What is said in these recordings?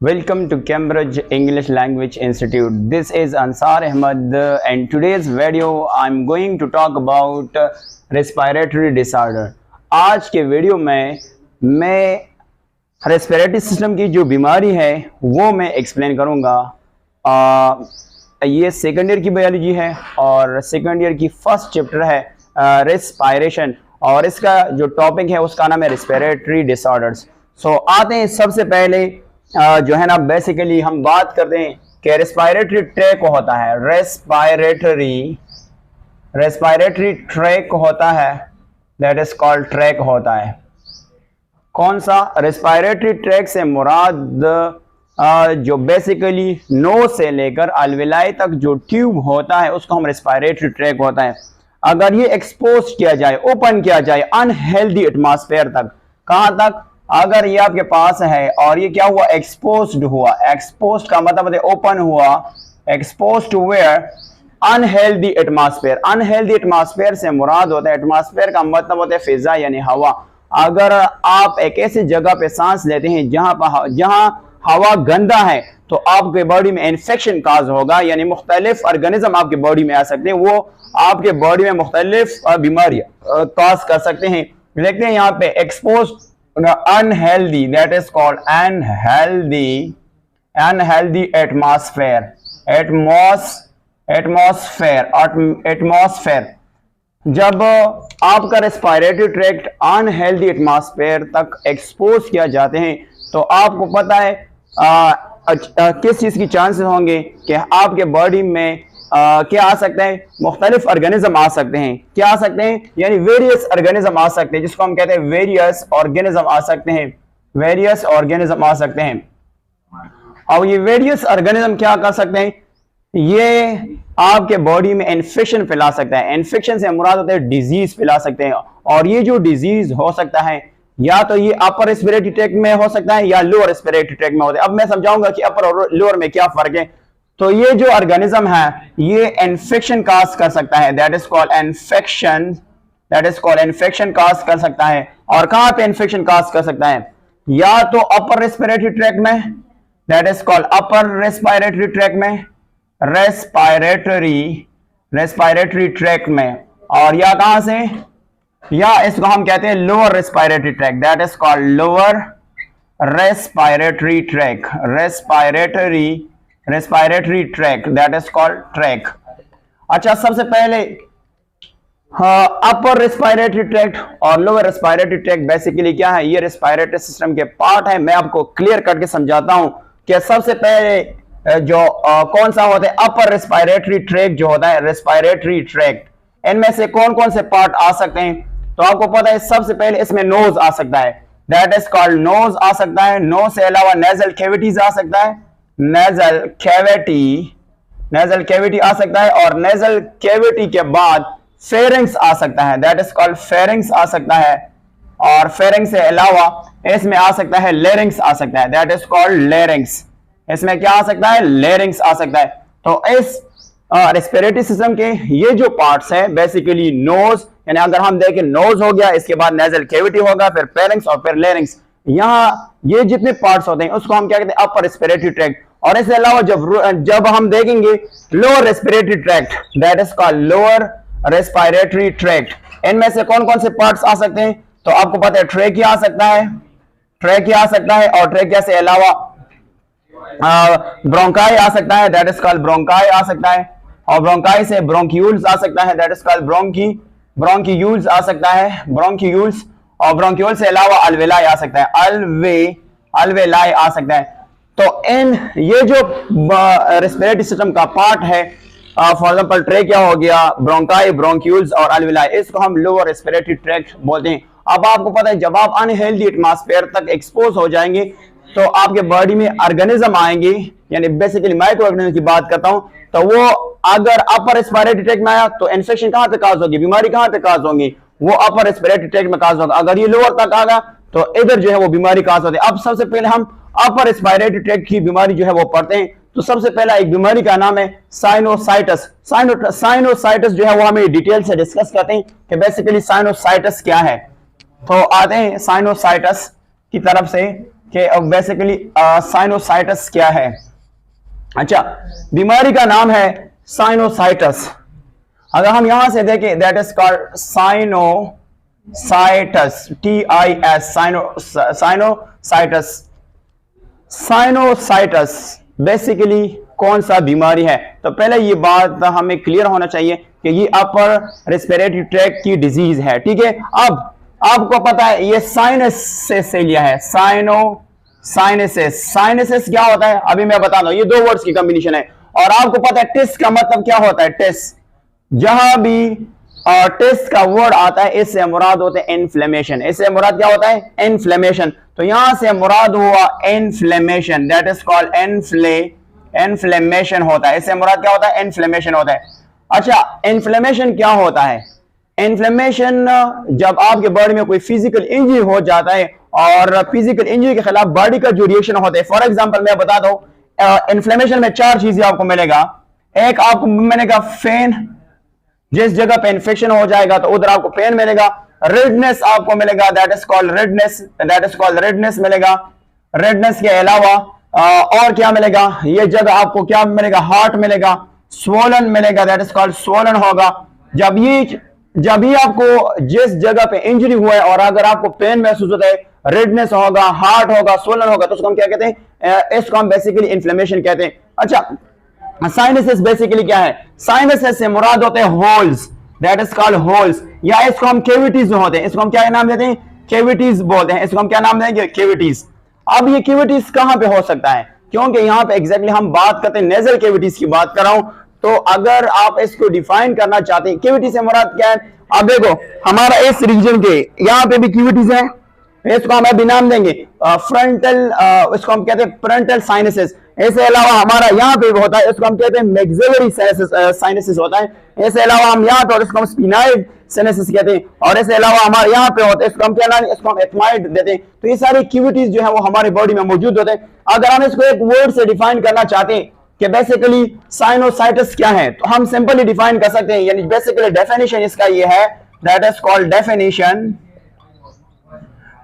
Welcome to Cambridge English Language Institute. This is Ansar Ahmed and today's video I'm going to talk about respiratory disorder. आज के video में मैं respiratory system की जो बीमारी है वो मैं एक्सप्लेन करूँगा। ये सेकेंड ईयर की बायोलॉजी है और सेकेंड ईयर की फर्स्ट चैप्टर है रेस्पिरेशन और इसका जो टॉपिक है उसका नाम है रेस्पिरेटरी डिसऑर्डर्स। आते हैं सबसे पहले जो है ना बेसिकली हम बात करते हैं कि रेस्पिरेटरी ट्रैक होता है, रेस्पिरेटरी ट्रैक होता है, दैट इज कॉल्ड ट्रैक होता है। कौन सा? रेस्पिरेटरी ट्रैक से मुराद जो बेसिकली नोज से लेकर अलविलाई तक जो ट्यूब होता है उसको हम रेस्पिरेटरी ट्रैक होता है। अगर ये एक्सपोज किया जाए, ओपन किया जाए अनहेल्दी एटमॉस्फेयर तक, कहां तक? अगर ये आपके पास है और ये क्या हुआ? एक्सपोज्ड हुआ। एक्सपोज्ड का मतलब है ओपन हुआ। Exposed to where? Unhealthy atmosphere. Unhealthy atmosphere से मुराद होता है, एटमॉस्फेयर का मतलब होता है फिजा यानी हवा। अगर आप एक ऐसी जगह पे सांस लेते हैं जहां हवा गंदा है तो आपके बॉडी में इन्फेक्शन काज होगा, यानी मुख्तलिफ ऑर्गेनिज्म आपके बॉडी में आ सकते हैं, वो आपके बॉडी में मुख्तलिफ बीमारियां काज कर सकते हैं। देखते हैं यहाँ पे exposed unhealthy, that is called unhealthy atmosphere। जब आपका रेस्पिरेटरी ट्रैक्ट अनहेल्दी एटमॉस्फेयर तक एक्सपोज किया जाते हैं तो आपको पता है किस चीज की चांसेस होंगे कि आपके बॉडी में क्या आ सकता है? मुख्तलिफ ऑर्गेनिज्म आ सकते हैं। क्या आ सकते हैं? यानी वेरियस ऑर्गेनिज्म आ सकते हैं, जिसको हम कहते हैं वेरियस ऑर्गेनिज्म आ सकते हैं। वेरियस ऑर्गेनिज्म आ सकते हैं और ये वेरियस ऑर्गेनिज्म क्या कर सकते हैं? ये आपके बॉडी में इन्फेक्शन फैला सकता है। इन्फेक्शन से मुराद होता है डिजीज फैला सकते हैं और ये जो डिजीज हो सकता है या तो ये अपर रेस्पिरेटरी ट्रैक्ट में हो सकता है या लोअर रेस्पिरेटरी ट्रैक्ट में होता है। अब मैं समझाऊंगा कि अपर और लोअर में क्या फर्क है। तो ये जो ऑर्गेनिज्म है ये इन्फेक्शन काज कर सकता है, दैट इज कॉल्ड इन्फेक्शन काज कर सकता है। और कहां पे इन्फेक्शन काज कर सकता है? या तो अपर रेस्पिरेटरी ट्रैक्ट में, that is called upper respiratory tract में, रेस्पिरेटरी ट्रैक्ट में, और या कहां से? या इसको हम कहते हैं lower respiratory tract, that is called lower respiratory tract, respiratory tract, that is called track. अच्छा, सबसे पहले अपर रेस्पिरेटरी ट्रैक्ट और लोअर रेस्पिरेटरी ट्रैक्ट बेसिकली क्या है? ये रेस्पिरेटरी सिस्टम के पार्ट है। मैं आपको क्लियर करके समझाता हूं कि सबसे पहले जो कौन सा होता है अपर रेस्पिरेटरी ट्रैक जो होता है, रेस्पिरेटरी ट्रैक्ट, इनमें से कौन कौन से पार्ट आ सकते हैं? तो आपको पता है सबसे पहले इसमें नोज आ सकता है, दैट इज कॉल्ड नोज आ सकता है। नोज से अलावा नेजल कैविटीज आ सकता है, नेजल कैविटी आ सकता है, और नेजल कैविटी के बाद फेरिंग्स आ सकता है, दैट इज कॉल्ड फेरिंग्स आ सकता है। और फेरिंग्स से अलावा इसमें आ सकता है लेरिंग्स आ सकता है, दैट इज कॉल्ड लेरिंग्स। इसमें क्या आ सकता है? लेरिंग्स आ सकता है। तो इस रेस्पिरेटरी सिस्टम के ये जो पार्ट्स है बेसिकली नोज, यानी अगर हम देखें नोज हो गया, इसके बाद नेजल कैविटी होगा, फिर फेरिंग्स और फिर लेरिंग्स, यहाँ ये जितने पार्ट्स होते हैं उसको हम क्या कहते हैं? Upper respiratory tract. और इसके अलावा जब हम देखेंगे lower respiratory tract, that is called lower respiratory tract. इनमें से कौन कौन से पार्ट्स आ सकते हैं? तो आपको पता है ट्रेकिया आ सकता है, और ट्रेकिया से अलावा ब्रोंकाई आ सकता है, दैट इज कॉल्ड ब्रोंकाई आ सकता है, और ब्रोंकाई से ब्रोंक्यूल्स आ सकता है, दैट इज कॉल्ड ब्रोंक्यूल्स आ सकता है, ब्रोंक्यूल्स, और ब्रोंक्यूल से अलावा अल्वेलाई आ सकता है, अल्वेलाई आ सकता है। तो ये जो रेस्पिरेटरी सिस्टम का पार्ट है, फॉर एग्जांपल ट्रेकिया हो गया, ब्रोंकाई, ब्रोंक्यूल्स और अल्वेलाई, इसको हम लोअर रेस्पिरेटरी ट्रैक्ट बोलते हैं। अब आपको पता है जब आप अनहेल्दी एटमॉस्फेयर तक एक्सपोज हो जाएंगे तो आपके बॉडी में ऑर्गेनिज्म आएंगे, यानी बेसिकली माइक्रो ऑर्गेनिज्म की बात करता हूं, तो वो अगर अपर रेस्पिरेटरी ट्रैक्ट में आया तो इन्फेक्शन कहां पे काज होगी? बीमारी कहां पे काज होगी? वो अपर रेस्पिरेटरी ट्रैक्ट में काज होगा। अगर ये लोअर तक आ गया तो इधर जो है वो बीमारी काज होती है। अब सबसे पहले हम अपर रेस्पिरेटरी ट्रैक्ट की बीमारी जो है वो पढ़ते हैं। तो सबसे पहला एक बीमारी का नाम है साइनोसाइटिस। साइनोसाइटिस जो है वो हमें डिटेल से डिस्कस करते हैं कि बेसिकली साइनोसाइटिस क्या है। तो आते हैं साइनोसाइटिस की तरफ से। कि बेसिकली साइनोसाइटस क्या है। अच्छा, बीमारी का नाम है साइनोसाइटस। अगर हम यहां से देखें, that is called sinusitis, TIS, sinusitis. Sinusitis basically कौन सा बीमारी है? तो पहले ये बात हमें क्लियर होना चाहिए कि ये अपर रेस्पिरेटरी ट्रैक की डिजीज है, ठीक है। अब आपको पता है ये साइनस से लिया है, साइनसिस। साइनसिस क्या होता है अभी मैं बता दूं, ये दो वर्ड्स की कॉम्बिनेशन है। और आपको पता है टिस का मतलब क्या होता है? टिस, जहां भी टिस का वर्ड आता है इससे मुराद होते हैं इन्फ्लेमेशन। इससे मुराद क्या होता है? इन्फ्लेमेशन। तो यहां से मुराद हुआ inflammation, that is called inflammation होता है। इससे मुराद क्या होता है? इन्फ्लेमेशन होता है। अच्छा, इन्फ्लेमेशन क्या होता है? इन्फ्लेमेशन जब आपके बॉडी में कोई फिजिकल इंजरी हो जाता है और फिजिकल इंजरी के खिलाफ बॉडी का जो रिएक्शन होता है, फॉर एग्जांपल मैं बता दूं, इन्फ्लेमेशन में चार चीजें आपको मिलेगा। एक आपको मिलेगा पेन, जिस जगह पे इन्फेक्शन हो जाएगा तो उधर आपको पेन मिलेगा। रेडनेस आपको मिलेगा, दैट इज कॉल्ड रेडनेस मिलेगा। रेडनेस के अलावा और क्या मिलेगा? ये जगह आपको क्या मिलेगा? हार्ट मिलेगा। स्वोलन मिलेगा, दैट इज कॉल्ड स्वोलन होगा। जब ही आपको जिस जगह पे इंजरी हुआ है और अगर आपको पेन महसूस होता है, रेडनेस होगा, हार्ट होगा, स्वोलन होगा, तो उसको हम क्या कहते हैं? इसको हम बेसिकली इन्फ्लेमेशन कहते हैं। अच्छा, साइनसिस बेसिकली क्या है? साइनसिस से मुराद होते हैं holes, that is called holes, या इसको हम कैविटीज होते हैं, इसको हम क्या नाम देते हैं? कैविटीज बोलते हैं। इसको हम क्या नाम देंगे? कैविटीज। अब ये कैविटीज कहां पे हो सकता है? क्योंकि यहां पे एग्जैक्टली हम बात करते हैं नेजल कैविटीज की बात कर रहा हूं। तो अगर आप इसको डिफाइन करना चाहते हैं, कैविटी से मुराद क्या है? अब देखो, हमारा इस रीजन के यहां पे भी कैविटीज है, इसको हम अभी नाम देंगे फ्रंटल, इसको हम कहते हैं फ्रंटल साइनसिस। इसके अलावा हमारा यहाँ पे भी होता है, इसको हम कहते हैं मैक्सिलरी साइनसिस होता है। इसके अलावा हम यहाँ पे, और इसको हम स्पिनाइड साइनसिस कहते हैं। और इसके अलावा हमारे यहाँ पे होता है, इसको हम क्या नाम, इसको हम एथमाइड देते हैं। तो ये सारी कैविटीज जो है वो हमारी बॉडी में मौजूद होते हैं। अगर हम इसको एक वर्ड से डिफाइन करना चाहते हैं कि बेसिकली साइनोसाइटिस क्या है, तो हम सिंपली डिफाइन कर सकते हैं, यानी बेसिकली डेफिनेशन इसका ये है, दैट इज कॉल्ड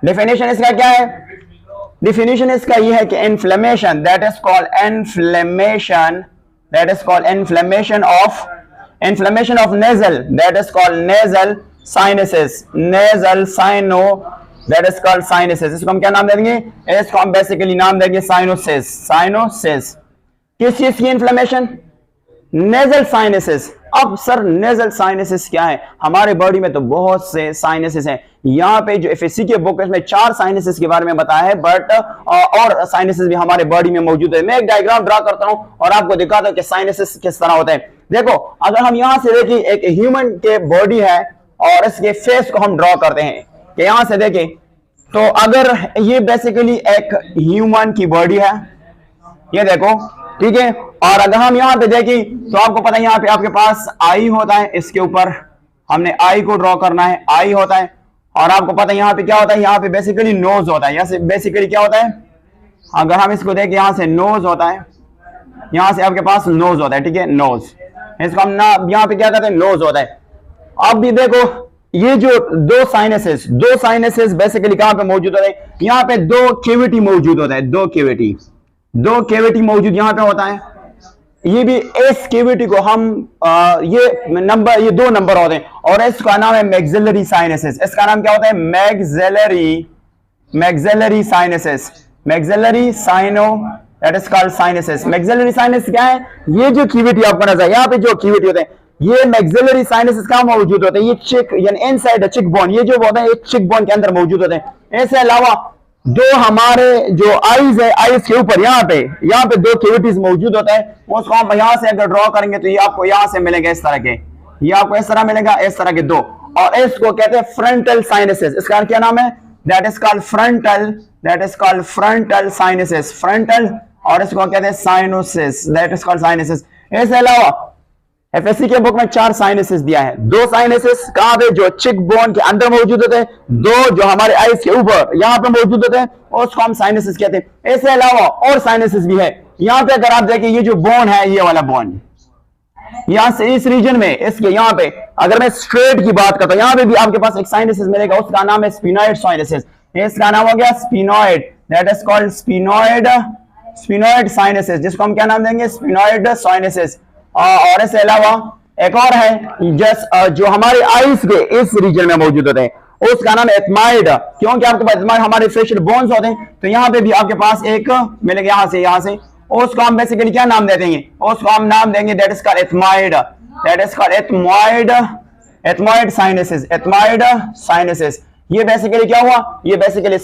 डेफिनेशन इसका क्या है? डेफिनेशन इसका ये है कि inflammation, that is called inflammation of nasal, that is called nasal sinuses, that is called sinuses. इसको हम क्या नाम देंगे? इसको हम बेसिकली नाम देंगे साइनोसिस। किस चीज की इन्फ्लेमेशन? Nasal sinuses. अब सर नेजल साइनसिस क्या है? हमारे बॉडी में तो बहुत से साइनसिस हैं। यहाँ पे जो एफएससी के बुक में 4 साइनसिस के बारे में बताया है, बट और साइनसिस भी हमारे बॉडी में मौजूद है। मैं एक डायग्राम ड्रा करता हूं और आपको दिखाता हूं कि साइनसिस किस तरह होते हैं। देखो, अगर हम यहां से देखिए, एक ह्यूमन के बॉडी है और इसके फेस को हम ड्रॉ करते हैं कि यहां से देखें, तो अगर ये बेसिकली एक ह्यूमन की बॉडी है, ये देखो, ठीक है। और अगर हम यहां पे देखें तो आपको पता है यहां पे आपके पास आई होता है, इसके ऊपर हमने आई को ड्रॉ करना है, आई होता है। और आपको पता है यहां पे क्या होता है? यहां पे बेसिकली नोज होता है। यहां से बेसिकली क्या होता है? अगर हम इसको देखें, यहां से नोज होता है, यहां से आपके पास नोज होता है, ठीक है, नोज। इसको हम ना यहां पे क्या कहते हैं? नोज होता है। अब भी देखो, ये जो दो साइनसेस बेसिकली कहां पे मौजूद होते हैं? यहां पे दो कैविटी मौजूद होता है, दो कैविटी मौजूद यहां पे होता है। ये भी इस कैविटी को हम ये दो नंबर होते हैं और इसका नाम है मैक्सिलरी साइनसिस। इसका नाम क्या होता है? Maxillary sinuses, that is called sinuses. Maxillary sinus क्या है? ये जो कैविटी आपको नजर, यहाँ पे जो कैविटी होते हैं, ये मैक्सिलरी साइनसिस कहां मौजूद होते हैं? ये चिक, यानी इनसाइड चिक बोन, ये जो होता है ये चिक बोन के अंदर मौजूद होते हैं। इसके अलावा दो हमारे जो आईज है, आईज के ऊपर यहाँ पे दो कैविटीज मौजूद होता है। उसको हम यहां से अगर ड्रॉ करेंगे तो ये आपको यहां से मिलेगा इस तरह के, ये आपको इस तरह मिलेगा, इस तरह के दो। और इसको कहते हैं फ्रंटल साइनसिस। इसका क्या नाम है? That is called frontal sinuses, frontal. और इसको कहते हैं cyanosis, that is called sinuses. इसके अलावा एफएससी के बुक में 4 साइनसिस दिया है। 2 साइनसिस कहां पे? जो चिक बोन के अंदर मौजूद होते हैं, 2 जो हमारे आईज के ऊपर यहां पे मौजूद होते हैं, उसको हम साइनसिस कहते हैं। इसके अलावा और साइनसिस भी है। यहां पे अगर आप देखिए, ये जो बोन है, ये वाला बोन, यहां से इस रीजन में, इसके यहां पे अगर मैं स्ट्रेट की बात करता हूं, यहां पे भी आपके पास एक साइनसिस मिलेगा, उसका नाम है स्पिनाइड साइनसिस। इसका नाम हो गया sphenoid, that is called sphenoid sinuses, जिसको हम क्या नाम देंगे, स्फीनॉइड साइनसेस। और इसके अलावा एक और है जो हमारे आईज के इस रीजन में मौजूद होते हैं, उसका नाम है एथमाइड, क्योंकि आपके पास एथमाइड हमारे फेशियल बोन्स होते हैं, तो यहाँ पे भी आपके पास एक मिलेगा यहाँ से उसको हम बेसिकली क्या नाम दे देंगे, उसको हम नाम देंगे that is called ethmoid, that is called ethmoid sinuses. ये बेसिकली क्या हुआ, ये बेसिकली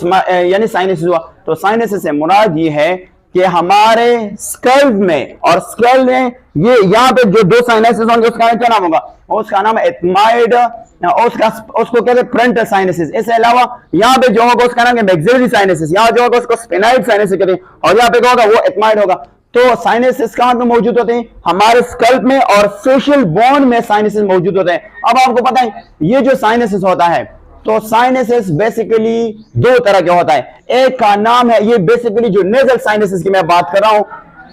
यानी साइनसेस हुआ। तो साइनसेस से मुराद ये है कि हमारे स्कल में, और स्कल में ये यहाँ पे जो दो साइनसेस होंगे उसका क्या नाम होगा, उसका नाम है एथमाइड, उसको कहते हैं फ्रंटल साइनसेस। इसके अलावा यहाँ पे जो होगा उसका नाम है मैक्सिलरी साइनसेस, यहाँ जो होगा उसको स्फेनाइड साइनसेस कहते हैं, और यहाँ पे क्या होगा वो एथमाइड होगा। तो साइनसेस कहाँ पे मौजूद होते हैं, हमारे स्कल्प में और फेशियल बोन में साइनसेस मौजूद होते हैं। अब आपको पता है ये जो साइनसेस होता है, तो साइनसेस बेसिकली दो तरह के होता है। एक का नाम है, ये बेसिकली जो नेजल साइनसेस की मैं बात कर रहा हूं,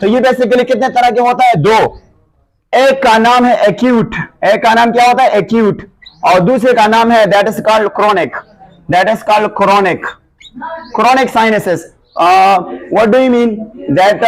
तो ये बेसिकली कितने तरह के होता है, दो। एक का नाम है एक्यूट, एक का नाम क्या होता है, एक्यूट, और दूसरे का नाम है that is called chronic, that is called chronic sinuses. What do you mean that,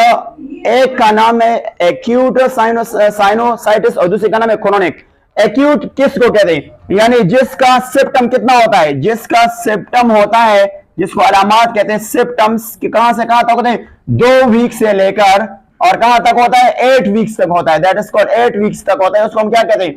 एक का नाम है एक्यूट साइनोसाइटिस और दूसरे का नाम है क्रोनिक। एक्यूट किसको कहते हैं, यानी जिसका सिम्पटम कितना होता है, जिसका सिम्पटम होता है, जिसको अलामात कहते हैं, सिम्पटम्स कहां से कहां तक होते हैं, 2 वीक से लेकर और कहां तक होता है, 8 वीक्स तक होता है, दैट इज कॉल्ड 8 वीक्स तक होता है। उसको हम क्या कहते हैं,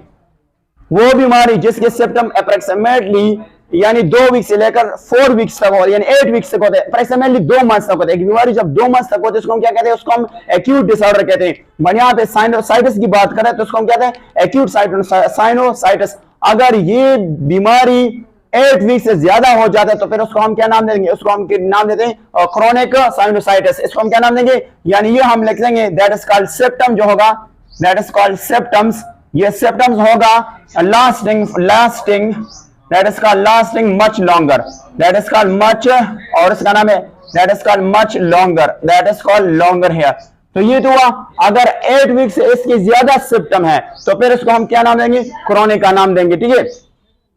वो बीमारी जिसके सिम्पटम अप्रोक्सीमेटली यानी 2 वीक से लेकर 4 वीक्स तक होते हैं, यानी 8 वीक्स तक होते हैं, अप्रोक्सीमेटली 2 मंथ तक होते हैं। एक बीमारी जब 2 मंथ तक होती है उसको हम क्या कहते हैं, उसको हम एक्यूट डिसऑर्डर कहते हैं। बट यहाँ पे साइनोसाइटिस की बात करें तो उसको हम कहते हैं एक्यूट साइनोसाइटिस। अगर ये बीमारी 8 वीक से ज्यादा हो जाता है तो फिर उसको हम क्या नाम देंगे, उसको हम नाम देते हैं क्रोनिक साइनोसाइटिस। इसको हम क्या नाम देंगे, यानी ये हम लिख देंगे दैट इज कॉल्ड सिम्पटम, जो होगा दैट इज कॉल्ड सिम्पटम्स। ये सिम्पटम्स होगा lasting that is called lasting much longer, that is called much, और इसका नाम है that is called much longer, that is called longer here। तो ये तो हुआ, अगर 8 वीक से इसकी ज्यादा सिम्पटम है तो फिर इसको हम क्या नाम देंगे, क्रोनिक का नाम देंगे, ठीक है।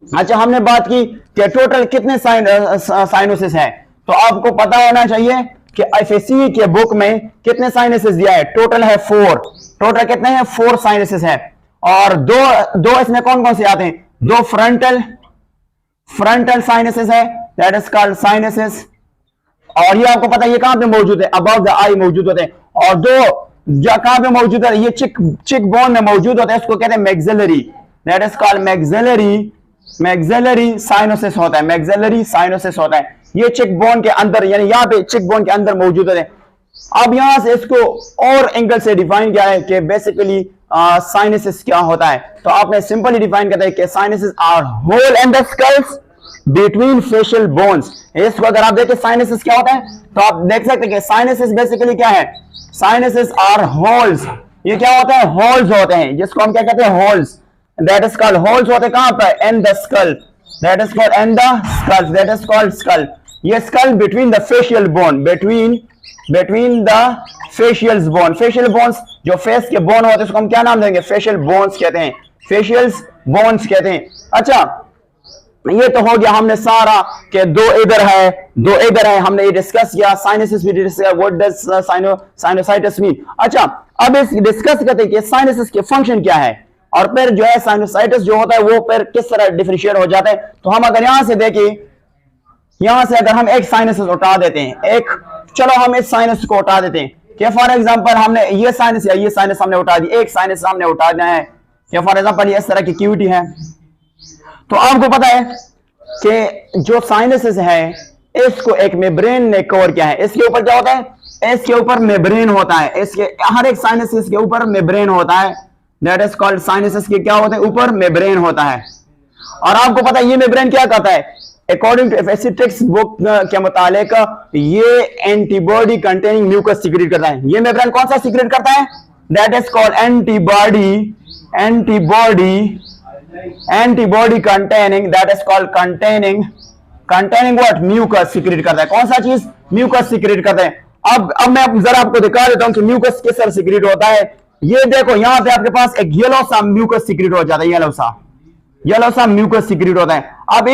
अच्छा, हमने बात की कि टोटल कितने साइनोसिस हैं, तो आपको पता होना चाहिए कि एफएससी के बुक में कितने साइनसेस दिया है, टोटल है 4। टोटल कितने हैं, 4 साइनसेस हैं, और दो इसमें कौन कौन से आते हैं, 2 फ्रंटल साइनसेस है, दैट इज कॉल्ड साइनसेस, और ये आपको पता है ये कहां पे मौजूद है, अबव द आई मौजूद होते हैं, और 2 कहां पे मौजूद है, ये चिक बोन में मौजूद होते हैं, उसको कहते हैं maxillary, that is called maxillary cyanosis होता है, मैक्सिलरी साइनोसिस होता है। ये चिक बोन के अंदर, यानी यहाँ पे चिक बोन के अंदर मौजूद होते हैं। अब यहां से इसको और एंगल से डिफाइन किया है कि बेसिकली साइनसेस क्या होता है, तो आपने सिंपली डिफाइन करता है कि sinuses are hole in the skulls between facial bones. इसको अगर आप देखें साइनसेस क्या होता है, तो आप देख सकते हैं कि साइनसेस बेसिकली क्या है, साइनसेस आर होल्स। ये क्या होता है, होल्स होते हैं, जिसको हम क्या कहते हैं, holes, that is called holes होते हैं कहां पर, in the skull, that is called in the skull, that is called skull. ये skull between the facial bone, between the facial bone, facial bones जो फेस के बोन होते हैं उसको हम क्या नाम देंगे, फेशियल बोन्स कहते हैं, फेशियल बोन्स कहते हैं। अच्छा, ये तो हो गया हमने सारा कि 2 इधर है 2 इधर है, हमने ये डिस्कस किया, साइनसेस भी डिस्कस किया, व्हाट डज साइनोसाइटिस मीन। अच्छा, अब इस डिस्कस करते हैं कि साइनसेस के फंक्शन क्या है, और फिर जो है साइनोसाइटिस जो होता है वो फिर किस तरह डिफरेंशिएट हो जाता है। तो हम अगर यहां से देखें, यहां से अगर हम एक साइनस उठा देते हैं, चलो हम इस साइनस को उठा देते हैं कि फॉर एग्जांपल हमने ये साइनस या ये साइनस हमने उठा दी, एक साइनस हमने उठा दिया है कि फॉर एग्जांपल ये इस तरह की क्यूटी है। तो आपको पता है कि जो साइनसेस है इसको एक मेम्ब्रेन ने कवर किया है। इसके ऊपर क्या होता है, इसके ऊपर मेम्ब्रेन होता है, इसके हर एक साइनसेस के ऊपर मेम्ब्रेन होता है, दैट इज कॉल्ड साइनसेस के क्या होते हैं, ऊपर मेम्ब्रेन होता है। और आपको पता है ये मेम्ब्रेन क्या करता है, according to FSC text book के मुताबिक ये एंटीबॉडी कंटेनिंग म्यूकस सीक्रेट करता है। ये मेम्ब्रेन कौन सा सीक्रेट करता है, that is called antibody containing, that is called containing what, mucus secrete करता है। कौन सा चीज, म्यूकस सीक्रेट करता है। अब मैं जरा आपको दिखा देता हूं कि म्यूकस किस तरह सीक्रेट होता है। ये देखो यहां पे आपके पास एक येलो सा म्यूकस सीक्रेट हो जाता है, येलो सा म्यूकस सीक्रेट होता है। अब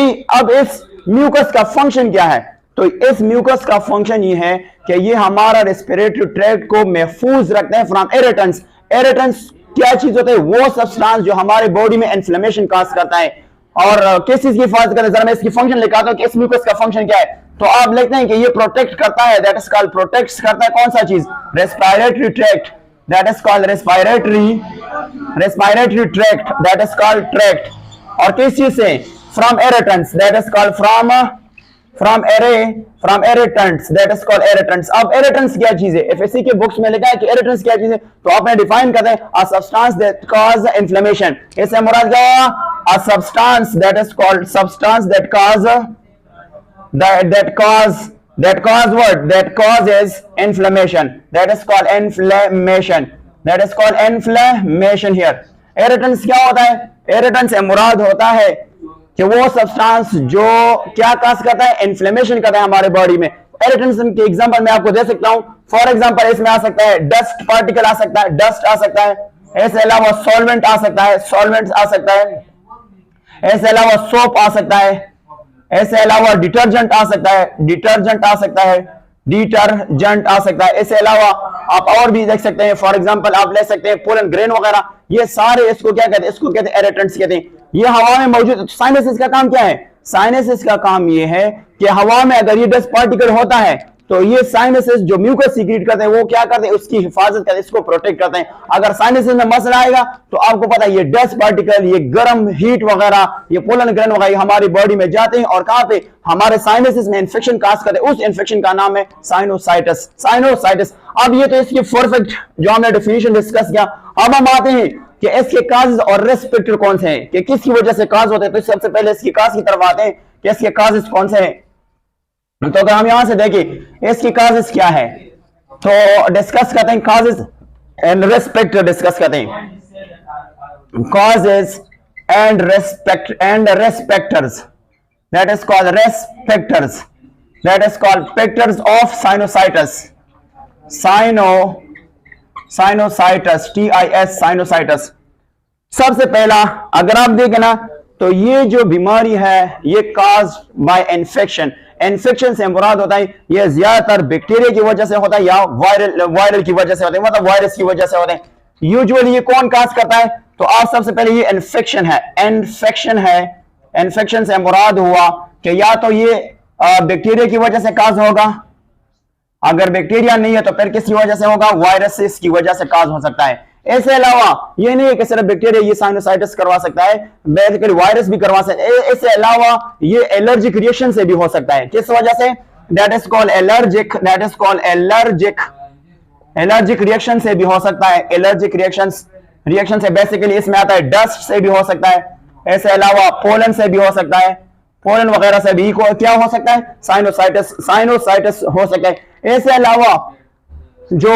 इस म्यूकस का फंक्शन क्या है, तो इस म्यूकस का फंक्शन ये है कि ये हमारा रेस्पिरेटरी ट्रैक्ट को महफूज रखते हैं फ्रॉम इरिटेंट्स। इरिटेंट्स क्या चीज होता है? वो सब्सटेंस जो हमारे बॉडी में इन्फ्लेमेशन काज करता है। और किस चीज की हिफाजत करता है? जरा मैं इसकी फंक्शन लिखाता हूं कि इस म्यूकस का फंक्शन क्या है। तो आप लिखते हैं कि ये प्रोटेक्ट करता है, दैट इज कॉल्ड प्रोटेक्ट करता है कौन सा चीज? Respiratory tract, that is called respiratory tract, that is called tract. और किस चीज से? From irritants, that is called from irritants, that is called irritants. अब इरिटेंट्स क्या चीज है? एफएससी के बुक्स में लिखा है कि इरिटेंट्स क्या चीज है, तो आपने डिफाइन करते हैं a substance that cause inflammation. इससे मुराद क्या है? A substance that is called substance that causes inflammation, that is called inflammation, that is called inflammation here। irritants क्या होता है? irritants से मुराद होता है कि वो सब्सटेंस जो क्या काज करता है? इन्फ्लेमेशन करता है हमारे बॉडी में। irritants के एग्जांपल मैं आपको दे सकता हूं। फॉर एग्जांपल इसमें आ सकता है डस्ट पार्टिकल आ सकता है, डस्ट आ सकता है, इसके अलावा सॉल्वेंट आ सकता है, सॉल्वेंट आ सकता है, इसके अलावा सोप आ सकता है, इसके अलावा डिटर्जेंट आ सकता है, डिटर्जेंट आ सकता है, डिटर्जेंट आ सकता है। इसके अलावा आप और भी देख सकते हैं, फॉर एग्जांपल आप ले सकते हैं पोलन ग्रेन वगैरह। ये सारे इसको क्या कहते हैं? इसको कहते हैं इरिटेंट्स कहते हैं। ये हवा में मौजूद। साइनसिस का काम क्या है? साइनसिस का काम ये है कि हवा में अगर ये डस्ट पार्टिकल होता है तो ये साइनसिस जो म्यूकस सीक्रेट करते हैं वो क्या करते हैं? उसकी हिफाजत करते हैं, इसको प्रोटेक्ट करते हैं। अगर साइनसिस में मसला आएगा तो आपको पता है ये डस्ट पार्टिकल, ये गर्म हीट वगैरह, ये पोलन ग्रेन वगैरह हमारी बॉडी में जाते हैं और कहां पे? हमारे साइनसिस में इंफेक्शन काज करते हैं। उस इंफेक्शन का नाम है साइनोसाइटिस, साइनोसाइटिस। अब ये तो इसकी परफेक्ट जो हमने डेफिनेशन डिस्कस किया। अब हम आते हैं कि इसके काजेस और रिस्क फैक्टर कौन से हैं, कि किसकी वजह से काज होते हैं। तो सबसे पहले इसकी काज की तरफ आते हैं कि इसके काजेस कौन से हैं। तो अगर हम यहां से देखें इसकी काजेस क्या है तो डिस्कस करते हैं causes and risk factor discuss करते हैं। Causes and risk factors, that is called risk factors, that is called factors of sinusitis, sinusitis, TIS, sinusitis. सबसे पहला अगर आप देखें ना तो ये जो बीमारी है ये काज बाय इन्फेक्शन। इन्फेक्शन से मुराद होता है ये ज्यादातर बैक्टीरिया की वजह से होता है या वायरल की वजह से होता है, मतलब वायरस की वजह से होता है। यूजुअली ये कौन काज करता है? तो आप सबसे पहले ये इन्फेक्शन है, इन्फेक्शन है। इन्फेक्शन से मुराद हुआ कि या तो ये बैक्टीरिया की वजह से काज होगा, अगर बैक्टीरिया नहीं है तो फिर किसकी वजह से होगा? वायरसेस की वजह से काज हो सकता है। इसके अलावा ये नहीं है कि सिर्फ बैक्टीरिया ये साइनोसाइटिस करवा सकता है, बेसिकली वायरस भी करवा सकता है। इसके अलावा ये एलर्जिक रिएक्शन से भी हो सकता है। किस वजह से? That is called allergic, that is called allergic reaction से भी हो सकता है। एलर्जिक रिएक्शन से बेसिकली इसमें आता है डस्ट से भी हो सकता है। इसके अलावा पोलन से भी हो सकता है, पोलन वगैरह से भी क्या हो सकता है? साइनोसाइटिस हो सकता है। इसके अलावा जो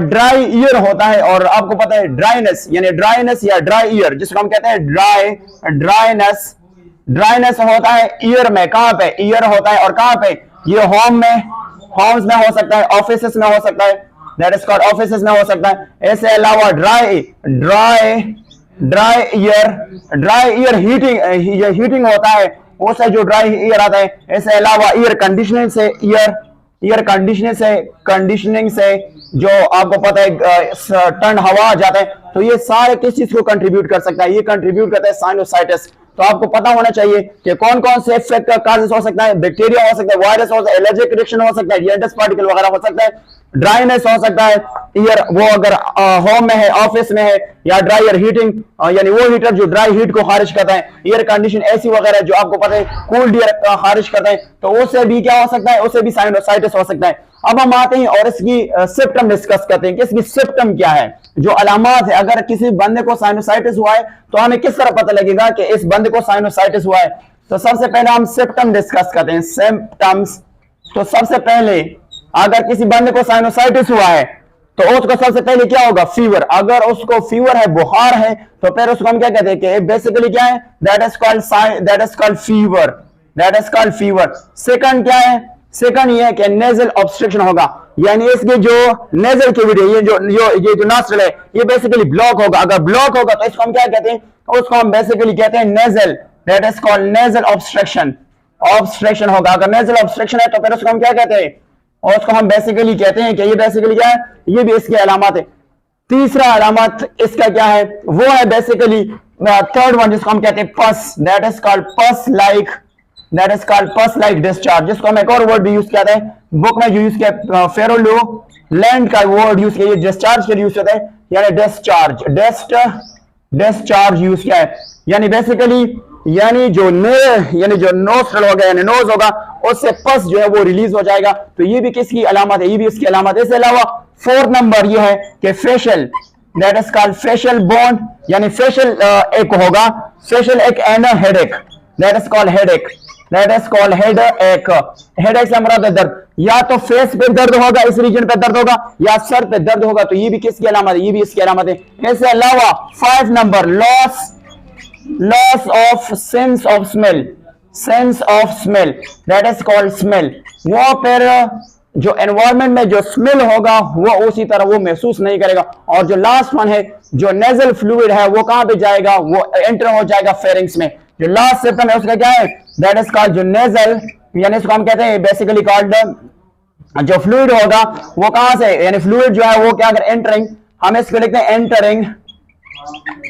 ड्राई ईयर होता है, और आपको पता है ड्राइनेस यानी ड्राइनेस या ड्राई ईयर जिसको हम कहते हैं ड्राइनेस होता है ईयर में। कहां पे? ईयर होता है। और कहां पे? ये होम्स में हो सकता है, ऑफिसेस में हो सकता है, दैट इज कॉल्ड ऑफिसेस में हो सकता है। इसके अलावा ड्राई ईयर हीटिंग होता है, उससे जो ड्राई ईयर आता है। इसके अलावा एयर कंडीशनिंग से जो आपको पता है ठंड हवा आ जाता है, तो ये सारे किस चीज को कंट्रीब्यूट कर सकता है? ये कंट्रीब्यूट करता है साइनोसाइटिस। तो आपको पता होना चाहिए कि कौन कौन से फैक्टर काजेस हो सकता है। बैक्टीरिया हो सकता है, वायरस हो सकता है, एलर्जिक रिएक्शन हो सकता है, डस्ट पार्टिकल वगैरह हो सकता है, ड्राइनेस हो सकता है, ईयर वो अगर होम में है, ऑफिस में है, या ड्राई ईयर हीटिंग यानी वो हीटर जो ड्राई हीट को खारिज करता है, एयर कंडीशन एसी वगैरह जो आपको पता है कूल्ड ईयर खारिज करता है, तो उससे भी क्या हो सकता है? उससे भी साइनोसाइटिस हो सकता है। अब हम आते हैं और इसकी सिम्पटम डिस्कस करते हैं कि इसकी सिम्पटम क्या है, जो अलामत है। अगर किसी बंदे को साइनोसाइटिस हुआ है तो हमें किस तरह पता लगेगा कि इस बंदे को साइनोसाइटिस हुआ है? तो सबसे पहले हम सिम्पटम डिस्कस करते हैं, सिम्पटम्स। तो सबसे पहले अगर किसी बंदे को साइनोसाइटिस हुआ है तो उसको सबसे पहले क्या होगा? फीवर। अगर उसको फीवर है, बुखार है, तो फिर उसको हम क्या कहते हैं कि बेसिकली क्या है? That is called fever, that is called fever. Second क्या है? सेकंड ये है कि नेजल ऑब्स्ट्रक्शन होगा, यानी इसके जो नेजल कैविटी ये जो नॉस्ट्रल है ये बेसिकली ब्लॉक होगा। अगर ब्लॉक होगा तो इसको हम क्या कहते हैं? उसको हम बेसिकली कहते हैं nasal, that is called nasal obstruction, obstruction होगा। अगर नेजल ऑब्स्ट्रक्शन है तो फिर उसको हम क्या कहते हैं, और उसको हम बेसिकली कहते हैं कि ये बेसिकली क्या है, ये भी इसकी अलामत है। तीसरा अलामत इसका क्या है, वो है बेसिकली थर्ड वन, जिसको हम कहते हैं पस, दैट इज कॉल्ड पस लाइक, दैट इज कॉल्ड पस लाइक डिस्चार्ज, जिसको हम एक और वर्ड भी यूज करते हैं बुक में जो यूज किया फेरोलो लैंड का वर्ड यूज किया डिस्चार्ज के लिए यूज होता है, यानी डिस्चार्ज, डिस्चार्ज यूज किया है। यानी बेसिकली यानी जो नोस्ट्रल होगा यानी नोज होगा उससे पस जो है वो रिलीज हो जाएगा। तो ये भी किसकी अलामत है, ये भी इसकी अलामत है। इसके अलावा फोर्थ नंबर ये है कि facial, that is called facial bone, यानी फेशियल एक होगा, फेशियल एक and headache, that is called headache, that is called headache. Headache से मुराद दर्द, या तो फेस पे दर्द होगा, इस रीजन पे दर्द होगा, या सर पे दर्द होगा, तो ये भी किसकी अलामत है, ये भी इसकी अलामत है। इसके अलावा 5 number loss of sense of smell, sense of smell, that is called smell. वो फिर जो एनवायरमेंट में जो स्मेल होगा वो उसी तरह वो महसूस नहीं करेगा। और जो लास्ट वन है, जो नेजल फ्लूइड है वो कहां पे जाएगा, वो एंटर हो जाएगा फेरिंग्स में। जो लास्ट सिम्पटम है उसका क्या है, दैट इज कॉल्ड जो नेजल, यानी इसको हम कहते हैं बेसिकली कॉल्ड जो फ्लूइड होगा वो कहां से, यानी फ्लूइड जो है वो क्या अगर एंटरिंग, हम इसको लिखते हैं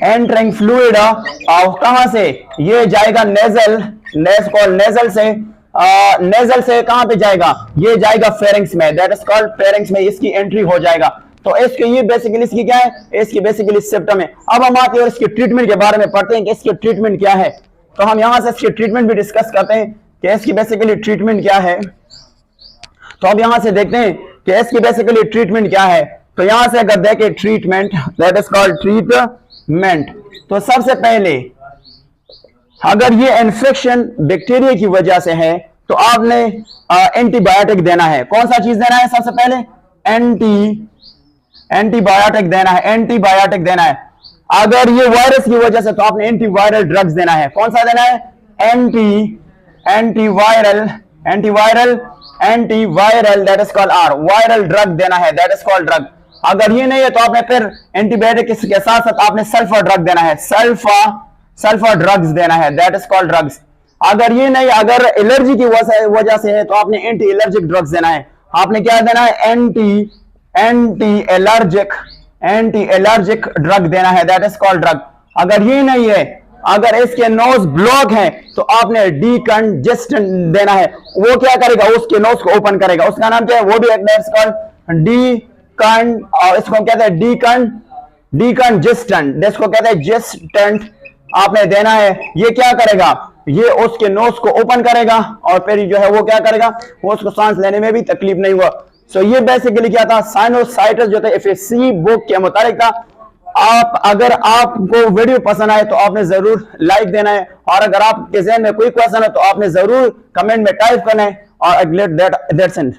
एंटरिंग फ्लूइड कहां से, ये जाएगा नेजल, नेजल से, नेजल से कहां पे जाएगा, ये जाएगा फेरिंग्स में, दैट इज कॉल्ड फेरिंग्स में इसकी एंट्री हो जाएगा। तो इसके ये बेसिकली इसकी क्या है, इसकी बेसिकली सिम्पटम है। अब हम आते हैं और इसके ट्रीटमेंट के बारे में पढ़ते हैं कि इसके ट्रीटमेंट क्या है। तो हम यहां से इसके ट्रीटमेंट भी डिस्कस करते हैं कि इसकी बेसिकली ट्रीटमेंट क्या है। तो अब यहां से देखते हैं कि इसकी बेसिकली ट्रीटमेंट क्या है। तो यहां से अगर देखें treatment, that is called treatment. तो सबसे पहले अगर ये इन्फेक्शन बैक्टीरिया की वजह से है तो आपने एंटीबायोटिक देना है। कौन सा चीज देना है, सबसे पहले एंटीबायोटिक देना है, एंटीबायोटिक देना है। अगर ये वायरस की वजह से तो आपने एंटीवायरल ड्रग्स देना है। कौन सा देना है, antiviral that is called or, viral drug देना है, दैट इज कॉल्ड ड्रग। अगर ये नहीं है तो आपने फिर एंटीबायोटिक के साथ साथ आपने सल्फर ड्रग देना है, सल्फर ड्रग्स देना है, दैट इज कॉल्ड ड्रग्स। अगर ये नहीं, अगर एलर्जी की वजह से है तो आपने एंटी एलर्जिक ड्रग्स देना है। आपने क्या देना है, एंटी एलर्जिक ड्रग देना है, दैट इज कॉल्ड ड्रग। अगर ये नहीं है, अगर इसके नोज ब्लॉक है तो आपने डीकंजेस्टेंट देना है। वो क्या करेगा, उसके नोज को ओपन करेगा, उसका नाम क्या है, वो भी एक इसको कहते हैं डीकंजेस्टेंट, जिसको कहते हैं जेस्टेंट आपने देना है। ये क्या करेगा, ये उसके नोज को ओपन करेगा और फिर जो है वो क्या करेगा, वो उसको सांस लेने में भी तकलीफ नहीं हुआ। सो ये बेसिकली क्या था, साइनोसाइटिस जो था एफएससी बुक के मुताबिक था। अगर आपको वीडियो पसंद आए तो आपने जरूर लाइक देना है, और अगर आपके ज़हन में कोई क्वेश्चन है तो आपने जरूर कमेंट में टाइप करना है। और दैट्स इट।